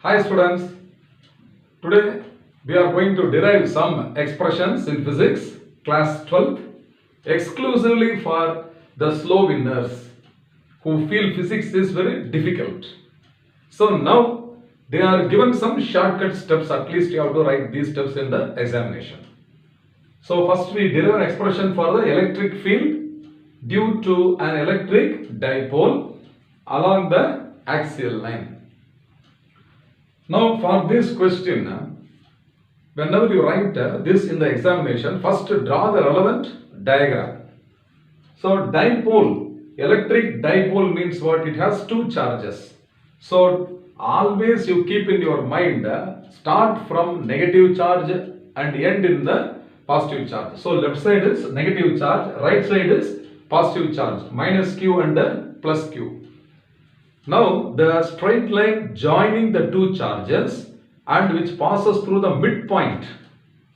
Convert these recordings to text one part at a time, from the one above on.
Hi students, today we are going to derive some expressions in physics class 12 exclusively for the slow winners who feel physics is very difficult. So now they are given some shortcut steps, at least you have to write these steps in the examination. So first we derive an expression for the electric field due to an electric dipole along the axial line. Now for this question, whenever you write this in the examination, first draw the relevant diagram. So dipole, electric dipole means what? It has two charges. So always you keep in your mind, start from negative charge and end in the positive charge. So left side is negative charge, right side is positive charge, minus q and plus q. Now the straight line joining the two charges and which passes through the midpoint,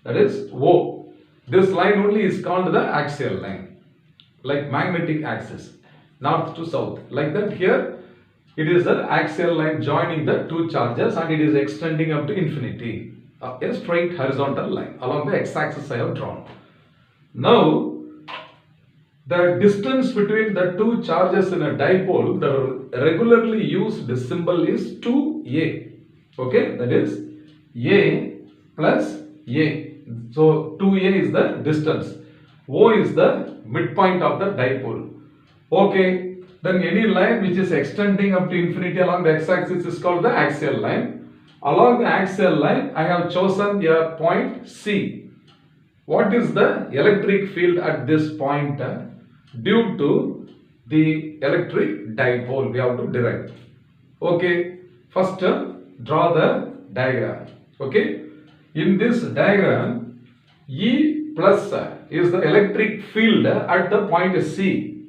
that is O. This line only is called the axial line, like magnetic axis, north to south. Like that here, it is the axial line joining the two charges and it is extending up to infinity. A straight horizontal line along the x-axis I have drawn. Now, the distance between the two charges in a dipole, the regularly used symbol is 2a. Okay, that is a plus a. So 2a is the distance. O is the midpoint of the dipole. Okay, then any line which is extending up to infinity along the x-axis is called the axial line. Along the axial line, I have chosen a point C. What is the electric field at this point? Due to the electric dipole, we have to derive. Okay, first draw the diagram. Okay, in this diagram, E plus is the electric field at the point C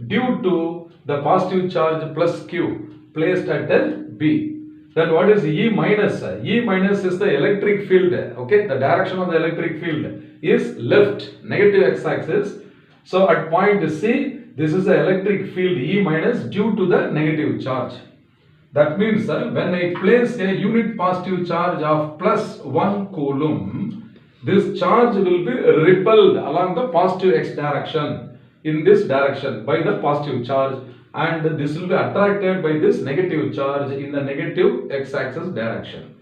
due to the positive charge plus Q placed at B. Then what is E minus? E minus is the electric field. Okay, the direction of the electric field is left, negative x-axis. So at point C, this is the electric field E minus due to the negative charge. That means when I place a unit positive charge of plus 1 coulomb, this charge will be repelled along the positive x direction in this direction by the positive charge, and this will be attracted by this negative charge in the negative x-axis direction.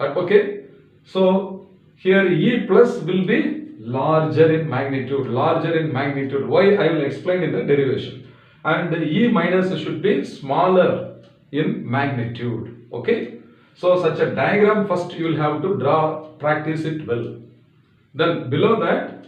Okay, so here E plus will be larger in magnitude, Why? I will explain in the derivation. And E minus should be smaller in magnitude. Okay, so such a diagram first you will have to draw, practice it well. Then below that,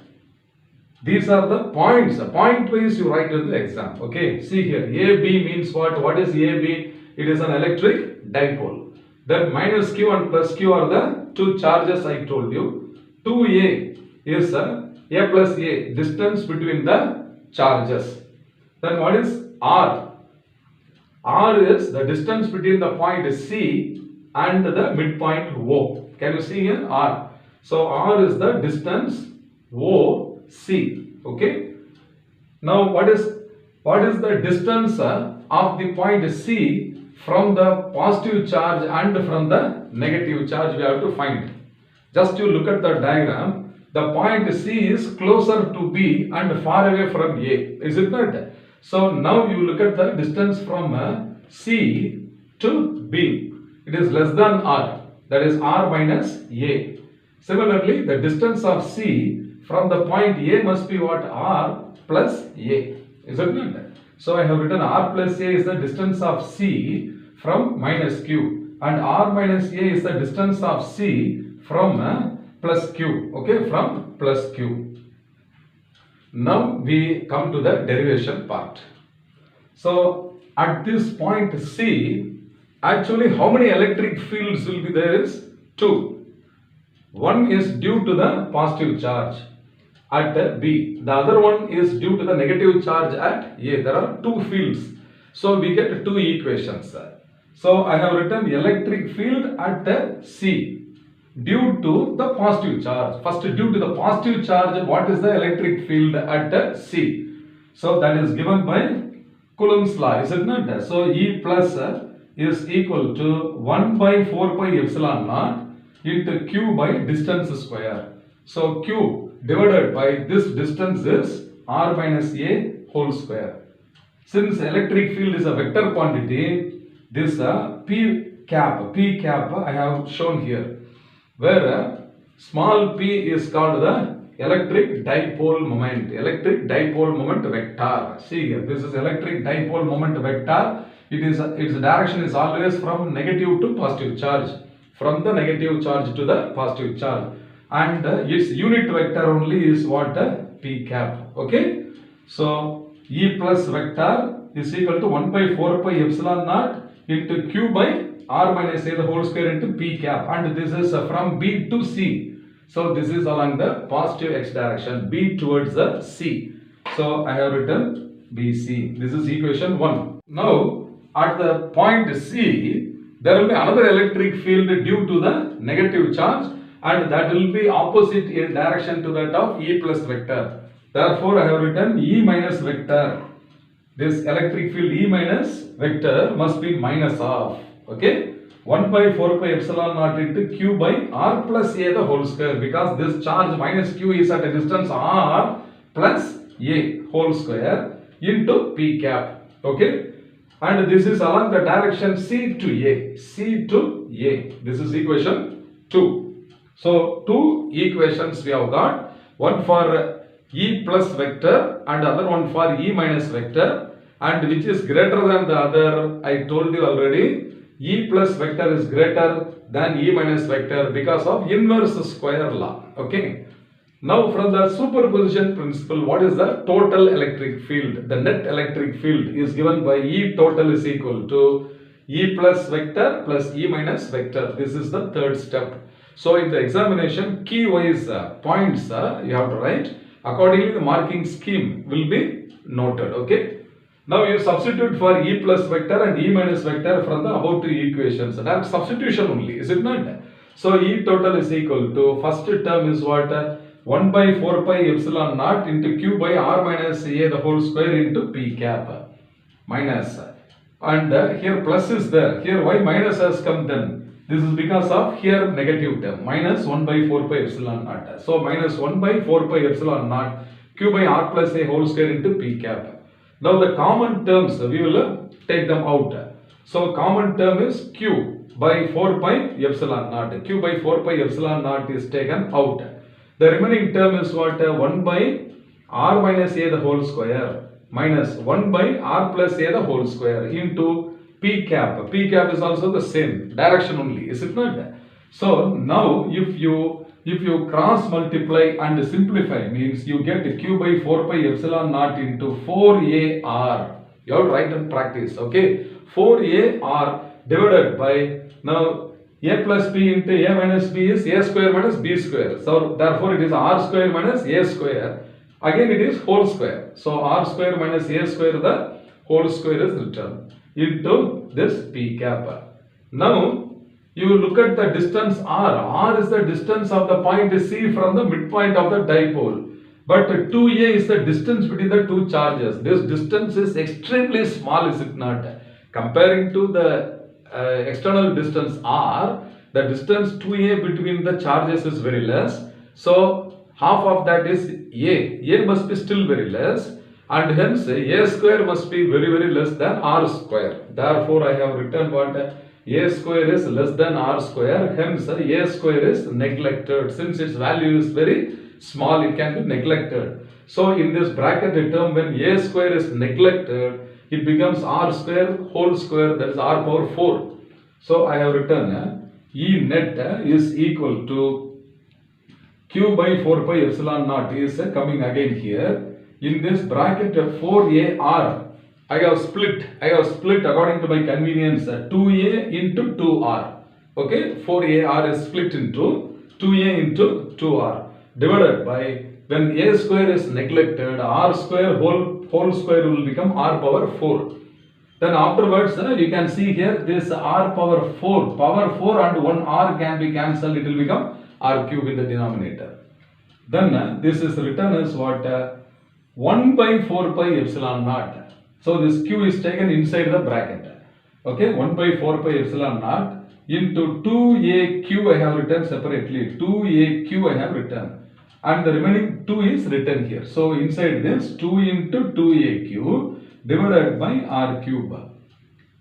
these are the points. Point wise you write in the exam. Okay, see here, AB means what? What is AB? It is an electric dipole. Then minus Q and plus Q are the two charges I told you. 2A is a plus A, distance between the charges. Then what is R? R is the distance between the point C and the midpoint O. Can you see here? R. So R is the distance OC. Okay. Now what is the distance of the point C from the positive charge and from the negative charge? We have to find. Just you look at the diagram. The point C is closer to B and far away from A, is it not? So now you look at the distance from C to B. It is less than R, that is R minus A. Similarly, the distance of C from the point A must be what? R plus A, is it not? So I have written R plus A is the distance of C from minus Q, and R minus A is the distance of C from plus Q, okay, from plus Q. Now we come to the derivation part. So at this point C, actually how many electric fields will be there is 2. One is due to the positive charge at B. The other one is due to the negative charge at A. There are 2 fields. So we get 2 equations. So I have written electric field at C. Due to the positive charge. First, due to the positive charge, what is the electric field at C? So that is given by Coulomb's law, is it not? So E plus is equal to 1 by 4 pi epsilon naught into q by distance square. So q divided by this distance is r minus a whole square. Since electric field is a vector quantity, this p cap I have shown here, where small p is called the electric dipole moment vector. See here, this is electric dipole moment vector. Its direction is always from negative to positive charge, from the negative charge to the positive charge, and its unit vector only is what? P cap. Okay, so E plus vector is equal to 1 by 4 pi epsilon naught into q by r minus a the whole square into p cap, and this is from B to C. So this is along the positive x direction, B towards the C. So I have written BC. This is equation 1. Now at the point C, there will be another electric field due to the negative charge, and that will be opposite in direction to that of E plus vector. Therefore I have written E minus vector. This electric field E minus vector must be minus of, okay, 1 by 4 pi epsilon naught into q by r plus a the whole square, because this charge minus q is at a distance r plus a whole square into p cap. Okay, and this is along the direction C to A. This is equation 2. So two equations we have got, one for E plus vector and other one for E minus vector, and which is greater than the other. I told you already, E plus vector is greater than E minus vector because of inverse square law. Okay. Now from the superposition principle, what is the total electric field? The net electric field is given by E total is equal to E plus vector plus E minus vector. This is the third step. So in the examination, key wise points you have to write. Accordingly, the marking scheme will be noted. Okay. Now you substitute for E plus vector and E minus vector from the above two equations. That substitution only, is it not? So E total is equal to, first term is what? 1 by 4 pi epsilon naught into q by r minus a the whole square into p cap minus, and here plus is there. Here why minus has come then? This is because of here negative term, minus 1 by 4 pi epsilon naught. So minus 1 by 4 pi epsilon naught q by r plus a whole square into p cap. Now the common terms we will take them out. So common term is q by 4 pi epsilon naught. Q by 4 pi epsilon naught is taken out. The remaining term is what? 1 by r minus a the whole square minus 1 by r plus a the whole square into p cap. P cap is also the same direction only, is it not? So now if you cross multiply and simplify, means you get q by 4 pi epsilon naught into 4ar. You have to write and practice. Okay, 4ar divided by, now a plus b into a minus b is a square minus b square. So therefore it is r square minus a square. Again it is whole square. So r square minus a square, the whole square is written into this p cap. Now you look at the distance r. R is the distance of the point C from the midpoint of the dipole. But 2a is the distance between the two charges. This distance is extremely small, is it not? Comparing to the external distance r, the distance 2a between the charges is very less. So half of that is a. A must be still very less, and hence a square must be very, very less than r square. Therefore I have written what? A square is less than r square, hence a square is neglected. Since its value is very small, it can be neglected. So in this bracket term, when a square is neglected, it becomes r square whole square, that is r power 4. So I have written E net is equal to q by 4 pi epsilon naught is coming again here. In this bracket 4ar, I have split according to my convenience 2a into 2r. Okay, 4ar is split into 2a into 2r divided by, when a square is neglected, r square whole square will become r power 4. Then afterwards you can see here this r power 4 and 1 r can be cancelled, it will become r cube in the denominator. Then this is written as what? 1 by 4 pi epsilon naught. So this q is taken inside the bracket. Okay, 1 by 4 pi epsilon naught into 2aq I have written separately. 2aq I have written. And the remaining 2 is written here. So inside this 2 into 2aq divided by r cube.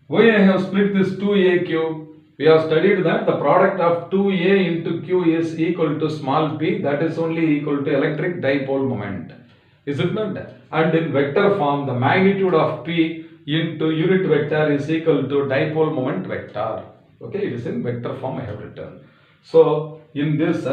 Why I have split this 2aq? We have studied that the product of 2a into q is equal to small p, that is only equal to electric dipole moment. Is it not? And in vector form, the magnitude of p into unit vector is equal to dipole moment vector. Okay, it is in vector form I have written. So in this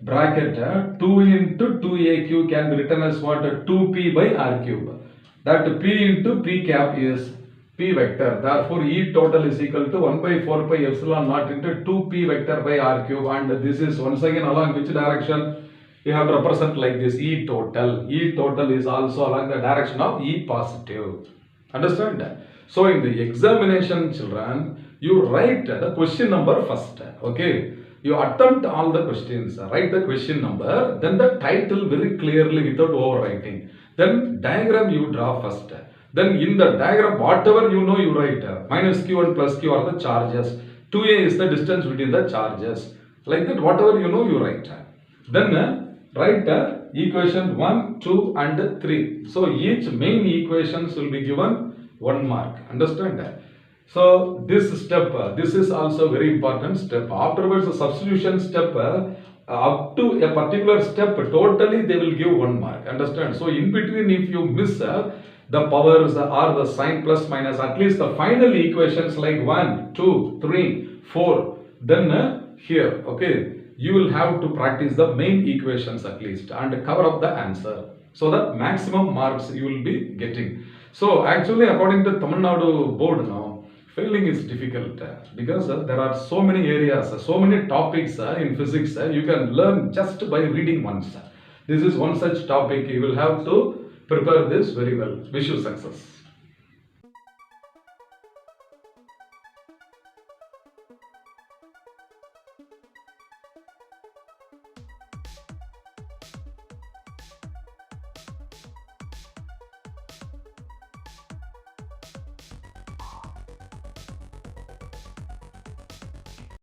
bracket 2 into 2aq can be written as what? 2p by r cube. That p into p cap is p vector. Therefore, E total is equal to 1 by 4 pi epsilon naught into 2p vector by r cube. And this is once again along which direction? You have to represent like this, E total. E total is also along the direction of E positive. Understand? So in the examination, children, you write the question number first. Okay. You attempt all the questions. Write the question number, then the title very clearly without overwriting. Then diagram you draw first. Then in the diagram, whatever you know, you write. Minus q and plus q are the charges. 2a is the distance between the charges. Like that, whatever you know, you write. Then write equation 1, 2 and 3. So each main equations will be given 1 mark. Understand? So this step, this is also very important step. Afterwards, the substitution step, up to a particular step, totally they will give 1 mark. Understand? So in between, if you miss the powers or the sign plus minus, at least the final equations like 1, 2, 3, 4, then here, okay, you will have to practice the main equations at least and cover up the answer. So that maximum marks you will be getting. So actually, according to Tamil Nadu board now, failing is difficult because there are so many areas, so many topics in physics you can learn just by reading once. This is one such topic. You will have to prepare this very well. Wish you success.